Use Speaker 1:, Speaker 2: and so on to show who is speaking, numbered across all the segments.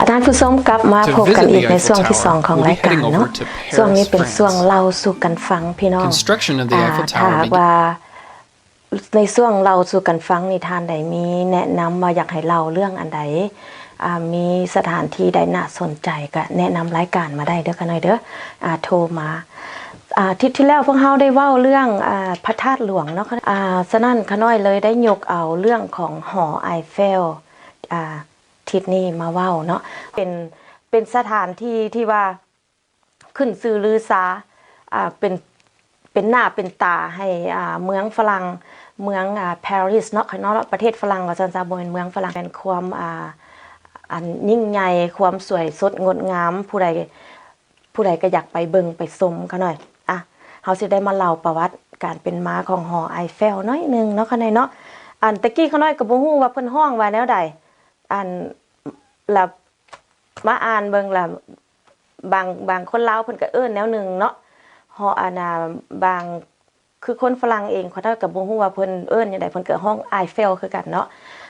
Speaker 1: ท่านผู้ชมกลับมาพบกันอีกในช่วงที่2ของรายการเนาะช่วงนี้เป็นช่วงเล่าสู่กันฟังพี่น้องถ้าว่าในช่วงเล่าสู่กันฟังนิทานใดมีแนะนำว่าอยากให้เล่าเรื่องอันใดมีสถานที่ใดน่าสนใจก็แนะนำรายการมาได้เด้อกันหน่อยเด้อโทรมาอาทิตย์ที่แล้วพวกเราได้เว้าเรื่องพระธาตุหลวงเนาะฉะนั้นขน้อยเลยได้ยกเอาเรื่องของหอไอเฟลทิศนี้มาเว้าเนาะเป็นสถานที่ที่ว่าขึ้นชื่อลือซาเป็นหน้าเป็นตาให้เมืองฝรั่งเมืองปารีสเนาะประเทศฝรั่งว่าซั่นซะบ่แม่นเมืองฝรั่งเป็นความอันยิ่งใหญ่ความสวยสดงดงามผู้ใดก็อยากไปเบิ่งไปชมเขาหน่อยเฮาสิได้มาเล่าประวัติการเป็นมาของหอไอเฟลน้อยนึงเนาะเขาหน่อยเนาะตะกี้เขาน้อยก็บ่ฮู้ว่าเพิ่นฮ้องว่าแนวใดแล้วมาอ่านเบิ่งล่ะบางคนลาวเพิ่นก็เอิ้นแนวนึงเนาะฮอบางคือคนฝรั่งเองเขาก็บ่ฮู้ว่าเพิ่นเอิ้นจังได๋เพิ่นก็ฮ้องไอเฟลคือกันเนาะ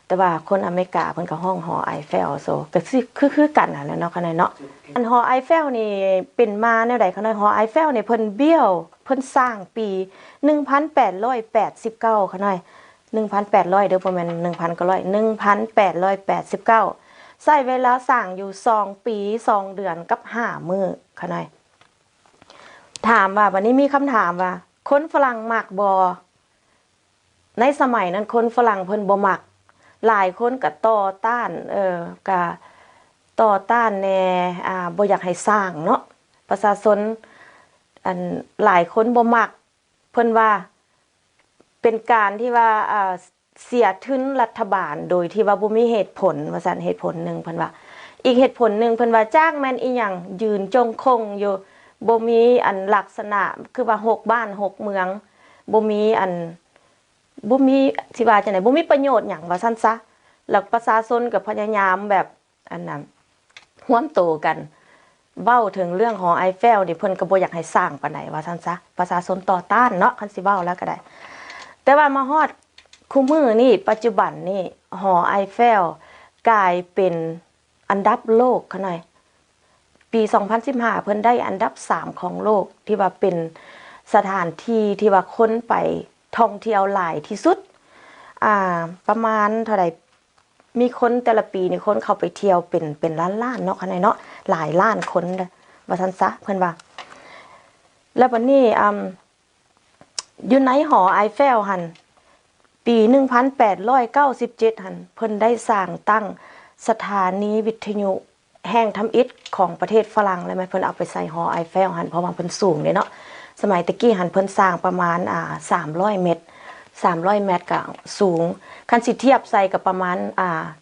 Speaker 1: แต่ว่าคนอเมริกาเพิ่นก็ฮ้องหอไอเฟลโซก็สิคือกันนั่นแหละเนาะคั่นเนาะอันหอไอเฟลนี่เป็นมาแนวใดคั่นหอไอเฟลนี่เพิ่นเบี้ยวเพิ่นสร้างปี1889คั่นหน่อย1,800เด้อบ่แม่น1,900 1,889ใช้เวลาสร้างอยู่2ปี2เดือนกับ5มื้อคั่นหน่อยถามว่าบัดนี้มีคำถามว่าคนฝรั่งมักบ่ในสมัยนั้นคนฝรั่งเพิ่นบ่มักหลายคนก็ต่อต้านก็ต่อต้านแน่บ่อยากให้สร้างเนาะประชาชนหลายคนบ่มักเพิ่นว่าเป็นการที่ว่าเสียทุนรัฐบาลโดยที่ว่าบ่มีเหตุผลว่าซั่นเหตุผลนึงเพิ่นว่าอีกเหตุผลนึงเพิ่นว่าจ้างแม่นอีหยังยืนจงคงอยู่บ่มีลักษณะคือว่า6บ้าน6เมืองบ่มีสิว่าจังได๋บ่มีประโยชน์หยังว่าซั่นซะแล้วประชาชนก็พยายามแบบนั้นร่วมโตกันเว้าถึงเรื่องหอไอเฟลนี่เพิ่นก็บ่อยากให้สร้างปานใดว่าซั่นซะประชาชนต่อต้านเนาะคันสิเว้าแล้วก็ได้แต่ว่ามาฮอดคุมื้อนี่ปัจจุบันนี่หอไอเฟลกลายเป็นอันดับโลกเขาหน่อยปี2015เพิ่นได้อันดับ3ของโลกที่ว่าเป็นสถานที่ที่ว่าคนไปท่องเที่ยวหลายที่สุดประมาณเท่าใดมีคนแต่ละปีนี่คนเข้าไปเที่ยวเป็นล้านๆเนาะคั่นเนาะหลายล้านคนว่าซั่นซะเพิ่นว่าแล้วบัดนี้อยู่ในหอไอเฟลหั่นปี1897หั่นเพิ่นได้สร้างตั้งสถานีวิทยุแห่งทำอิฐของประเทศฝรั่งแล้วแม่เพิ่นเอาไปใส่หอไอเฟลหั่นเพราะว่าเพิ่นสูงเนาะสมัยตะกี้หั่นเพิ่นสร้างประมาณ300 เมตรก็สูงคันสิเทียบใส่กับประมาณ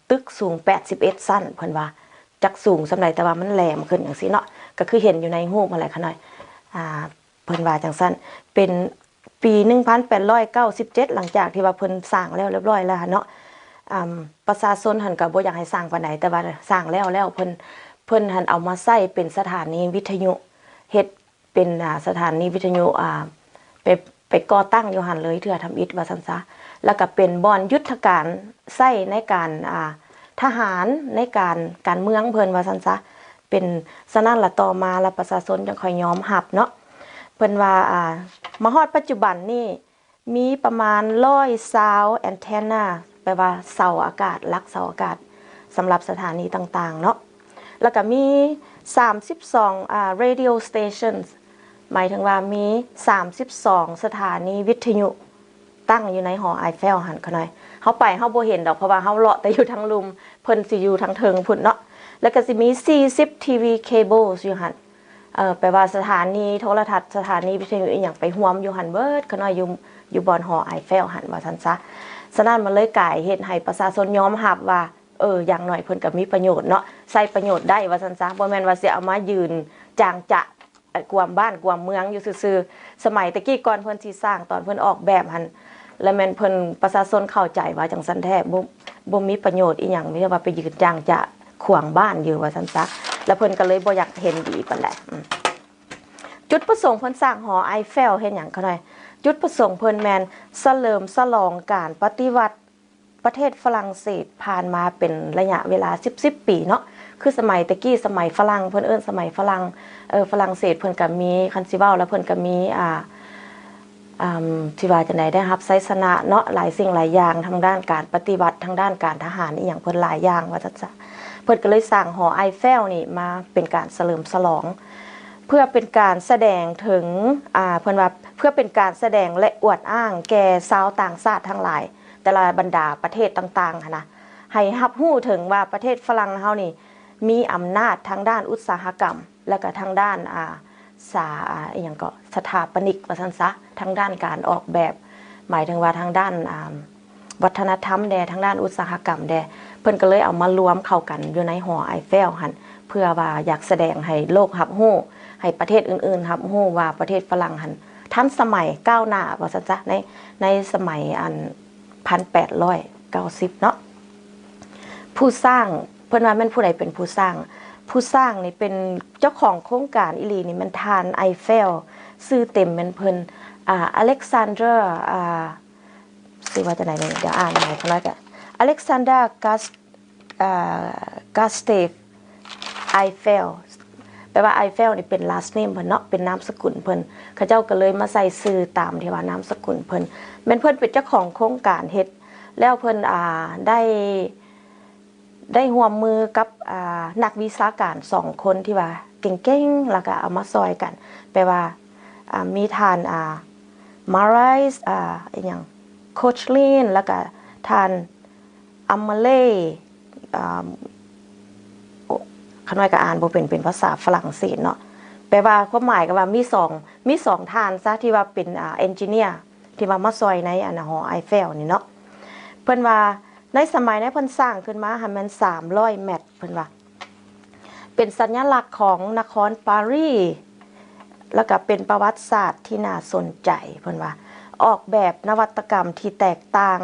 Speaker 1: ตึกสูง81ชั้นเพิ่นว่าจักสูงสำใดแต่ว่ามันแหลมขึ้นจังซี่เนาะก็คือเห็นอยู่ในรูปอะไรคั่นหน่อยเพิ่นว่าจังซั่นเป็นปี1897หลังจากที่ว่าเพิ่นสร้างแล้วเรียบร้อยแล้วเนาะประชาชนหั่นก็บ่อยากให้สร้างปานใดแต่ว่าสร้างแล้วเพิ่นหั่นเอามาใช้เป็นสถานีวิทยุเฮ็ดเป็นสถานีวิทยุไปก่อตั้งอยู่หั่นเลยเทื่อทำอิฐว่าซั่นซะแล้วก็เป็นบ่อนยุทธการใช้ในการทหารในการเมืองเพิ่นว่าซั่นซะเป็นสนั่นละต่อมาแล้วประชาชนจังค่อยยอมรับเนาะเพิ่นว่ามาฮอดปัจจุบันนี่มีประมาณ120แอนเทนาแปลว่าเสาอากาศลักเสาอากาศสำหรับสถานีต่างๆเนาะแล้วก็มี32radio stations หมายถึงว่ามี32สถานีวิทยุตั้งอยู่ในหอไอเฟลหั่นเขาหน่อยเฮาไปเฮาบ่เห็นดอกเพราะว่าเฮาเลาะแต่อยู่ทางลุมเพิ่นสิอยู่ทางเทิงพุ่นเนาะแล้วก็สิมี40 TV cables อยู่หั่นแปลว่าสถานีโทรทัศน์สถานีวิทยุอีหยังไปร่วมอยู่หั่นเบิดเขาหน่อยอยู่บนหอไอเฟลหั่นว่าซั่นซะฉะนั้นมันเลยกลายเฮ็ดให้ประชาชนยอมรับว่าอย่างน้อยเพิ่นก็มีประโยชน์เนาะใช้ประโยชน์ได้ว่าซั่นซะบ่แม่นว่าสิเอามายืนจางจะกวามบ้านกวามเมืองอยู่ซื่อๆสมัยตะกี้ก่อนเพิ่นสิสร้างตอนเพิ่นออกแบบหั่นแล้วแม่นเพิ่นประชาชนเข้าใจว่าจังซั่นแท้บ่มีประโยชน์อีหยังมีแต่ว่าไปยืนจางจะขวางบ้านอยู่ว่าซั่นซะแล้วเพิ่นก็เลยบ่อยากเห็นดีปานใดจุดประสงค์เพิ่นสร้างหอไอเฟลเฮ็ดหยังเขาหน่อยจุดประสงค์เพิ่นแม่นเฉลิมฉลองการปฏิวัติประเทศฝรั่งเศสผ่านมาเป็นระยะเวลา10ปีเนาะ คือสมัยตะกี้สมัยฝรั่งเพิ่นเอิ้นสมัยฝรั่งฝรั่งเศสเพิ่นก็มีคันสิเว้าแล้วเพิ่นก็มีที่ว่าจังได๋ได้รับไสชนะเนาะหลายสิ่งหลายอย่างทางด้านการปฏิบัติทางด้านการทหารอีหยังเพิ่นหลายอย่างว่าจังเพิ่นก็เลยสร้างหอไอเฟลนี่มาเป็นการเฉลิมฉลองเพื่อเป็นการแสดงถึงเพิ่นว่าเพื่อเป็นการแสดงและอวดอ้างแก่ชาวต่างชาติทั้งหลายแต่ละบรรดาประเทศต่างๆนะให้รับรู้ถึงว่าประเทศฝรั่งเฮานี่มีอำนาจทางด้านอุตสาหกรรมและก็ทางด้านอย่างก็สถาปนิกว่าซั่นซะทางด้านการออกแบบหมายถึงว่าทางด้านวัฒนธรรมแดทางด้านอุตสาหกรรมแดเพิ่นก็เลยเอามารวมเข้ากันอยู่ในหอไอเฟลหั่นเพื่อว่าอยากแสดงให้โลกรับรู้ให้ประเทศอื่นๆรับรู้ว่าประเทศฝรั่งหั่นทันสมัยก้าวหน้าว่าซั่นซะในสมัย1890เนาะผู้สร้างเพิ่นว่าแม่นผู้ใดเป็นผู้สร้างนี่เป็นเจ้าของโครงการอิลีนี่มันทานไอเฟลชื่อเต็มมันเพิ่นอเล็กซานเดอร์ชื่อว่าจะไหนเนี่ยเดี๋ยวอ่านให้เขาหน่อยก็อเล็กซานเดอร์กัสเตฟไอเฟลแปลว่าไอเฟลนี่เป็น last name เพิ่นเนาะเป็นนามสกุลเพิ่นเขาเจ้าก็เลยมาใส่ชื่อตามที่ว่านามสกุลเพิ่นแม่นเพิ่นเป็นเจ้าของโครงการเฮ็ดแล้วเพิ่นได้ร่วมมือกับนักวิชาการ2คนที่ว่าเก่งๆแล้วก็เอามาซอยกันแปลว่ามีทานมาไรส์อย่างโคชลินแล้วก็ทานอัมมาเล่ขน้อยก็อ่านบ่เป็นภาษาฝรั่งเศสเนาะแปลว่าความหมายก็ว่ามีสองทานซะที่ว่าเป็นเอนจิเนียร์ที่ว่ามาซอยในหอไอเฟลนี่เนาะเพิ่นว่าในสมัยนั้นเพิ่นสร้างขึ้นมาให้มัน300 เมตรเพิ่นว่าเป็นสัญลักษณ์ของนครปารีสแล้วก็เป็นประวัติศาสตร์ที่น่าสนใจเพิ่นว่าออกแบบนวัตกรรมที่แตกต่าง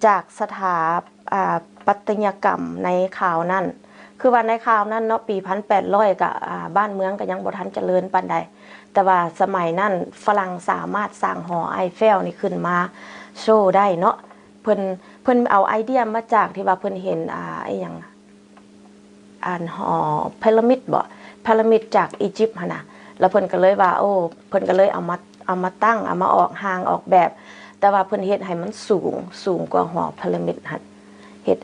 Speaker 1: จากสถาปัตยกรรมในข่าวนั้นคือว่าในข่าวนั้นเนาะปี1800กับบ้านเมืองก็ยังบ่ทันเจริญปานใดแต่ว่าสมัยนั้นฝรั่งสามารถสร้างหอไอเฟลนี่ขึ้นมาโชว์ได้เนาะเพิ่นเอาไอเดียมาจากที่ว่าเพิ่นเห็นไอ้หยังหอพีระมิดบ่พีระมิดจากอียิปต์หั่นน่ะแล้วเพิ่นก็เลยว่าโอ้เพิ่นก็เลยเอามาตั้งเอามาออกหางออกแบบแต่ว่าเพิ่นเฮ็ดให้มันสูงกว่าหอพีระมิดหั่นเฮ็ด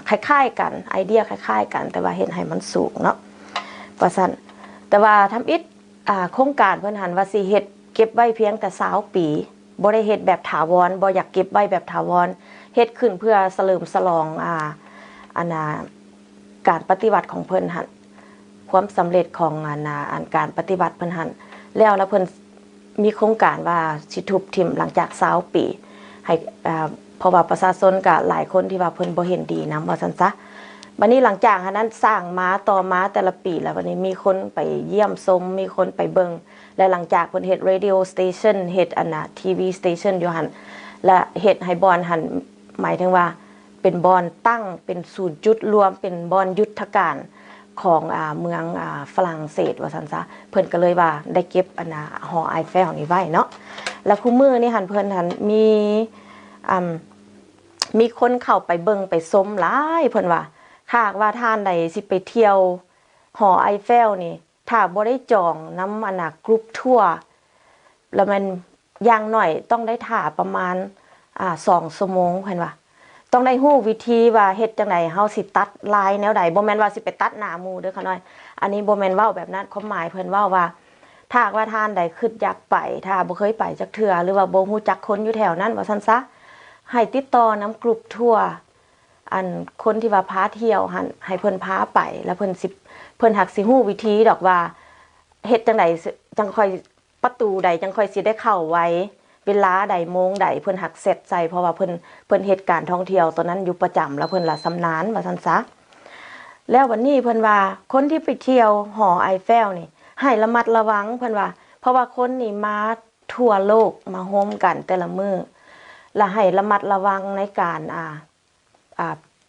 Speaker 1: คล้ายๆกันไอเดียคล้ายๆกันแต่ว่าเฮ็ดให้มันสูงเนาะว่าซั่นแต่ว่าทำอิฐโครงการเพิ่นหันว่าสิเฮ็ดเก็บไว้เพียงแต่20 ปีบ่ได้เฮ็ดแบบถาวรบ่อยากเก็บไว้แบบถาวรเฮ็ดขึ้นเพื่อเฉลิมฉลองการปฏิบัติของเพิ่นหั่นความสำเร็จของการปฏิบัติเพิ่นหั่นแล้วเพิ่นมีโครงการว่าสิทุบทิ่มหลังจาก20 ปีให้เพราะว่าประชาชนก็หลายคนที่ว่าเพิ่นบ่เห็นดีนำว่าซั่นซะบัดนี้หลังจากนั้นสร้างมาต่อมาแต่ละปีแล้ววันนี้มีคนไปเยี่ยมชมมีคนไปเบิ่งและหลังจากเพิ่นเฮ็ด radio station เฮ็ดTV station อยู่หั่นและเฮ็ดให้บอนหั่นหมายถึงว่าเป็นบอนตั้งเป็นศูนย์จุดรวมเป็นบอนยุทธการของเมืองฝรั่งเศสว่าซั่นซะเพิ่นก็เลยว่าได้เก็บหอไอเฟลนี่ไว้เนาะแล้วคู่มือนี่หั่นเพิ่นหั่นมีคนเข้าไปเบิ่งไปชมหลายเพิ่นว่าถ้าว่าท่านใดสิไปเที่ยวหอไอเฟลนี่ถ้าบ่ได้จองนำกรุ๊ปทัวร์แล้วมันอย่างน้อยต้องได้ท่าประมาณ2 ชั่วโมงเพิ่นว่าต้องได้ฮู้วิธีว่าเฮ็ดจังได๋เฮาสิตัดลายแนวใดบ่แม่นว่าสิไปตัดหน้าหมู่เด้อค่ะน้อยอันนี้บ่แม่นเว้าแบบนั้นความหมายเพิ่นเว้าว่าถ้าว่าท่านใดคิดอยากไปถ้าบ่เคยไปจักเทื่อหรือว่าบ่ฮู้จักคนอยู่แถวนั้นว่าซั่นซะให้ติดต่อนำกรุ๊ปทัวร์คนที่ว่าพาเที่ยวหั่นให้เพิ่นพาไปแล้วเพิ่นหักสิฮู้วิธีดอกว่าเฮ็ดจังได๋จังค่อยประตูใดจังค่อยสิได้เข้าไว้เวลาใดโมงใดเพิ่นหักเสร็จใจเพราะว่าเพิ่นเฮ็ดการท่องเที่ยวตอนนั้นอยู่ประจำแล้วเพิ่นละชำนาญว่าซั่นซะแล้ววันนี้เพิ่นว่าคนที่ไปเที่ยวหอไอเฟลนี่ให้ระมัดระวังเพิ่นว่าเพราะว่าคนนี่มาทั่วโลกมาโฮมกันแต่ละมื้อและให้ระมัดระวังในการ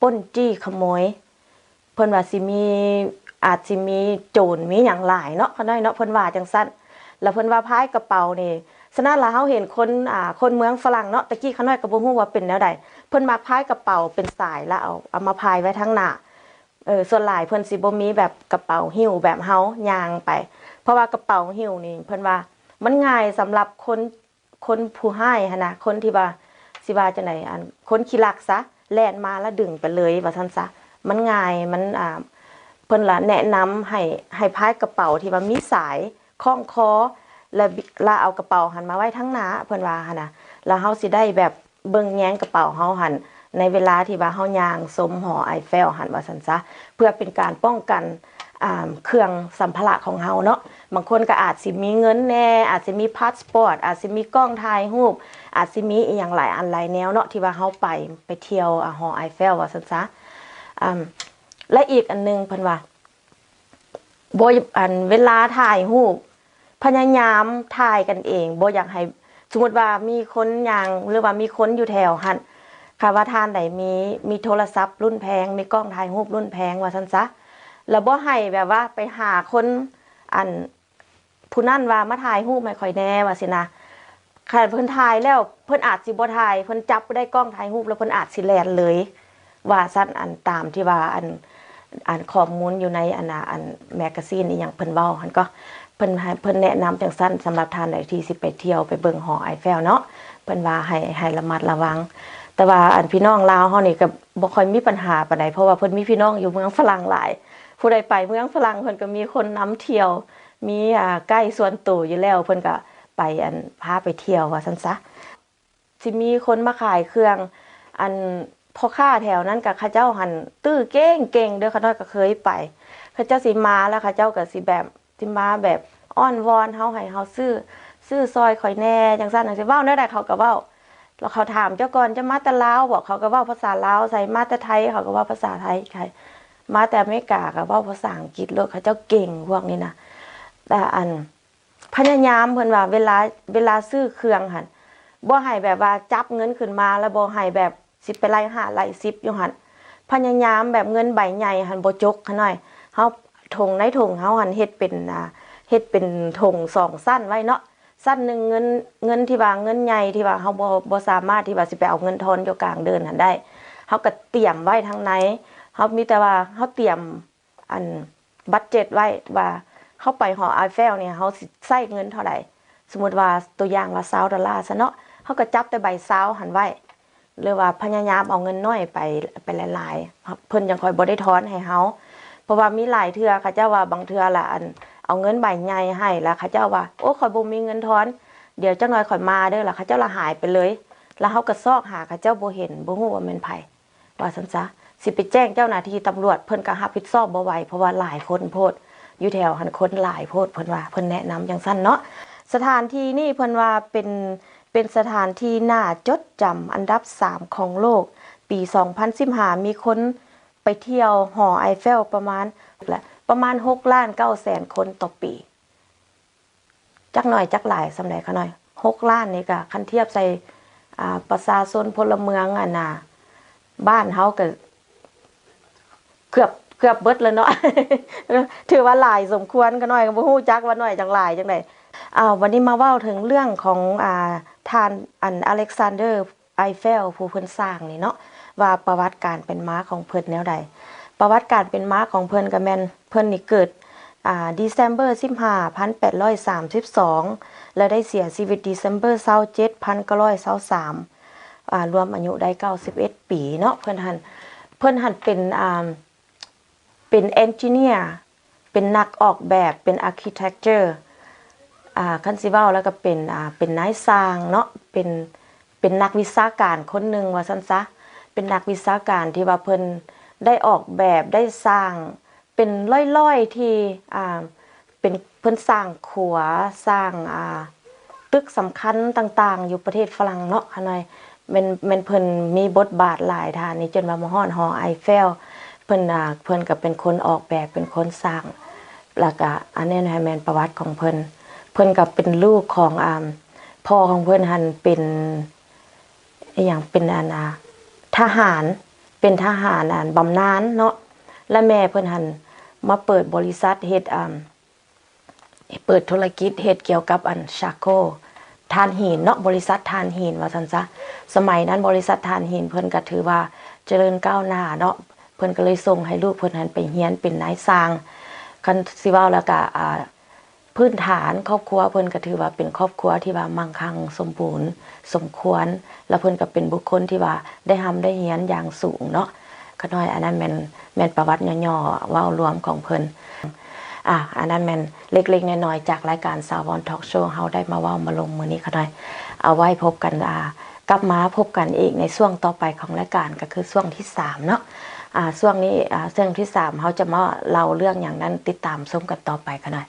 Speaker 1: ปล้นจี้ขโมยเพิ่นว่าอาจสิมีโจรมีหยังหลายเนาะเขาได้เนาะเพิ่นว่าจังซั่นแล้วเพิ่นว่าพายกระเป๋านี่ฉะนั้นล่ะเฮาเห็นคนเมืองฝรั่งเนาะตะกี้เขาน้อยก็บ่ฮู้ว่าเป็นแนวใดเพิ่นมักพายกระเป๋าเป็นสายแล้วเอามาพายไว้ทางหน้า ส่วนหลายเพิ่นสิบ่มีแบบกระเป๋าหิ้วแบบเฮาย่างไปเพราะว่ากระเป๋าหิ้วนี่เพิ่นว่ามันง่ายสำหรับคนผู้ให้หั่นน่ะคนที่ว่าสิว่าจังได๋คนขี้ลักซะแล่นมาแล้วดึงไปเลยว่าซั่นซะมันง่ายมันเพิ่นล่ะแนะนำให้พายกระเป๋าที่ว่ามีสายคล้องคอแล้วเอากระเป๋าหันมาไว้ทั้งหน้าเพิ่นว่าหั่นน่ะแล้วเฮาสิได้แบบเบิ่งแยงกระเป๋าเฮาหันในเวลาที่ว่าเฮาย่างชมหอไอเฟลหันว่าซั่นซะเพื่อเป็นการป้องกันเครื่องสัมภาระของเฮาเนาะบางคนก็อาจสิมีเงินแน่อาจสิมีพาสปอร์ตอาจสิมีกล้องถ่ายรูปอาจสิมีอีหยังหลายอันหลายแนวเนาะที่ว่าเฮาไปเที่ยวหอไอเฟลว่าซั่นซะและอีกอันนึงเพิ่นว่าบ่เวลาถ่ายรูปพยายามถ่ายกันเองบ่อยากให้สมมุติว่ามีคนย่างหรือว่ามีคนอยู่แถวหั่นค่ะว่าท่านใดมีโทรศัพท์รุ่นแพงมีกล้องถ่ายรูปรุ่นแพงว่าซั่นซะแล้วบ่ให้แบบว่าไปหาคนผู้นั้นว่ามาถ่ายรูปให้ข่อยแน่ว่าสินะค่ะเพิ่นถ่ายแล้วเพิ่นอาจสิบ่ถ่ายเพิ่นจับได้กล้องถ่ายรูปแล้วเพิ่นอาจสิแล่นเลยว่าซั่นตามที่ว่าข้อมูลอยู่ในแมกกาซีนอีหยังเพิ่นเว้าหั่นก็เพิ่นแนะนำจังซั่นสำหรับท่านใดที่สิไปเที่ยวไปเบิ่งหอไอเฟลเนาะเพิ่นว่าให้ระมัดระวังแต่ว่าพี่น้องลาวเฮานี่ก็บ่ค่อยมีปัญหาปานใดเพราะว่าเพิ่นมีพี่น้องอยู่เมืองฝรั่งหลายผู้ใดไปเมืองฝรั่งเพิ่นก็มีคนนำเที่ยวมีใกล้ส่วนตัวอยู่แล้วเพิ่นก็ไปพาไปเที่ยวว่าซั่นซะสิมีคนมาขายเครื่องพ่อค้าแถวนั้นก็เขาเจ้าหั่นตื้อเก่งๆเด้อเขาน้อยก็เคยไปเขาเจ้าสิมาแล้วเขาเจ้าก็สิแบบสิมาแบบอ้อนวอนเฮาให้เฮาซื้อซอยข่อยแน่จังซั่นจังซี่เว้าแนวใดเขาก็เว้าแล้วเขาถามเจ้าก่อนจะมาแต่ลาวบอกเขาก็เว้าภาษาลาวใส่มาแต่ไทยเขาก็เว้าภาษาไทยมาแต่อเมริกาก็เว้าภาษาอังกฤษโลดเขาเจ้าเก่งพวกนี้นะแต่พยายามเพิ่นว่าเวลาซื้อเครื่องหั่นบ่ให้แบบว่าจับเงินขึ้นมาแล้วบ่ให้แบบสิไปไล่5ไล่10อยู่หั่นพยายามแบบเงินใบใหญ่หั่นบ่จกเขาหน่อยเฮาถุงในถุงเฮาหั่นเฮ็ดเป็นถุง2สั้นไว้เนาะสั้นนึงเงินที่ว่าเงินใหญ่ที่ว่าเฮาบ่สามารถที่ว่าสิไปเอาเงินทอนอยู่กลางเดินหั่นได้เฮาก็เตรียมไว้ทางในเฮามีแต่ว่าเฮาเตรียมบัดเจ็ตไว้ว่าเฮาไปหอไอเฟลเนี่ยเฮาสิใช้เงินเท่าใดสมมุติว่าตัวอย่างว่า$20ซะเนาะเฮาก็จับแต่ใบ20หั่นไว้หรือว่าพยายามเอาเงินน้อยไปหลายๆเพิ่นจังค่อยบ่ได้ทอนให้เฮาเพราะว่ามีหลายเทื่อเขาเจ้าว่าบางเทื่อล่ะเอาเงินใบใหญ่ให้แล้วเขาเจ้าว่าโอ้ข่อยบ่มีเงินทอนเดี๋ยวจักหน่อยข่อยมาเด้อล่ะเขาเจ้าละหายไปเลยแล้วเฮาก็ซอกหาเขาเจ้าบ่เห็นบ่ฮู้ว่าแม่นไผว่าซั่นซะสิไปแจ้งเจ้าหน้าที่ตำรวจเพิ่นก็รับผิดชอบบ่ไหวเพราะว่าหลายคนโพดอยู่แถวหันคนหลายโพดเพิ่นว่าเพิ่นแนะนำจังซั่นเนาะสถานที่นี่เพิ่นว่าเป็นสถานที่น่าจดจำอันดับ3ของโลกปี2015มีคนไปเที่ยวหอไอเฟลประมาณ6,900,000 คนต่อปีจักหน่อยจักหลายสำใดคะหน่อย6 ล้านนี่ก็คันเทียบใส่ประชาชนพลเมืองบ้านเฮาก็เกือบเบิดแล้วเนาะ ถือว่าหลายสมควรก็หน่อยก็บ่ฮู้จักว่าน้อยจังหลายจังได๋วันนี้มาเว้าถึงเรื่องของท่านอเล็กซานเดอร์ไอเฟลผู้เพิ่นสร้างนี่เนาะว่าประวัติการเป็นม้าของเพิ่นแนวใดประวัติการเป็นม้าของเพิ่นก็แม่นเพิ่นนี่เกิดDecember 15 1832แล้วได้เสียชีวิต December 27 1923รวมอายุได้91 ปีเนาะเพิ่นหันเป็นเอนจิเนียร์เป็นนักออกแบบเป็นอาร์คิเทคเจอร์คันสิเว้าแล้วก็เป็นนายสร้างเนาะเป็นนักวิชาการคนหนึ่งว่าซั่นซะเป็นนักวิชาการที่ว่าเพิ่นได้ออกแบบได้สร้างเป็นร้อยๆที่เป็นเพิ่นสร้างขัวสร้างตึกสำคัญต่างๆอยู่ประเทศฝรั่งเนาะค่ะหน่อยแม่นเพิ่นมีบทบาทหลายท่านนี่จนว่ามาฮอดหอไอเฟลเพิ่นก็เป็นคนออกแบบเป็นคนสร้างแล้วก็อันนี้นะแม่นประวัติของเพิ่นก็เป็นลูกของพ่อของเพิ่นหันเป็นอีหยังเป็นทหารเป็นทหารบำนาญเนาะและแม่เพิ่นหันมาเปิดบริษัทเฮ็ดเปิดธุรกิจเฮ็ดเกี่ยวกับชาโคถ่านหินเนาะบริษัทถ่านหินว่าซั่นซะสมัยนั้นบริษัทถ่านหินเพิ่นก็ถือว่าเจริญก้าวหน้าเนาะ เพิ่นก็เลยส่งให้ลูกเพิ่นหันไปเรียนเป็นนายสร้างคันสิเว้าแล้วก็พื้นฐานครอบครัวเพิ่นก็ถือว่าเป็นครอบครัวที่ว่ามั่งคั่งสมบูรณ์สมควรแล้วเพิ่นก็เป็นบุคคลที่ว่าได้ได้เรียนอย่างสูงเนาะก็น้อยอันนั้นแม่นประวัติย่อๆเว้ารวมของเพิ่นอันนั้นแม่นเล็กๆน้อยๆจากรายการสาวอนทอล์กโชว์เฮาได้มาเว้ามาลงมื้อนี้ก็น้อยเอาไว้พบกันกลับมาพบกันอีกในช่วงต่อไปของรายการก็คือช่วงที่3เนาะช่วงนี้ช่วงที่3เฮาจะมาเล่าเรื่องอย่างนั้นติดตามชมกันต่อไปกันหน่อย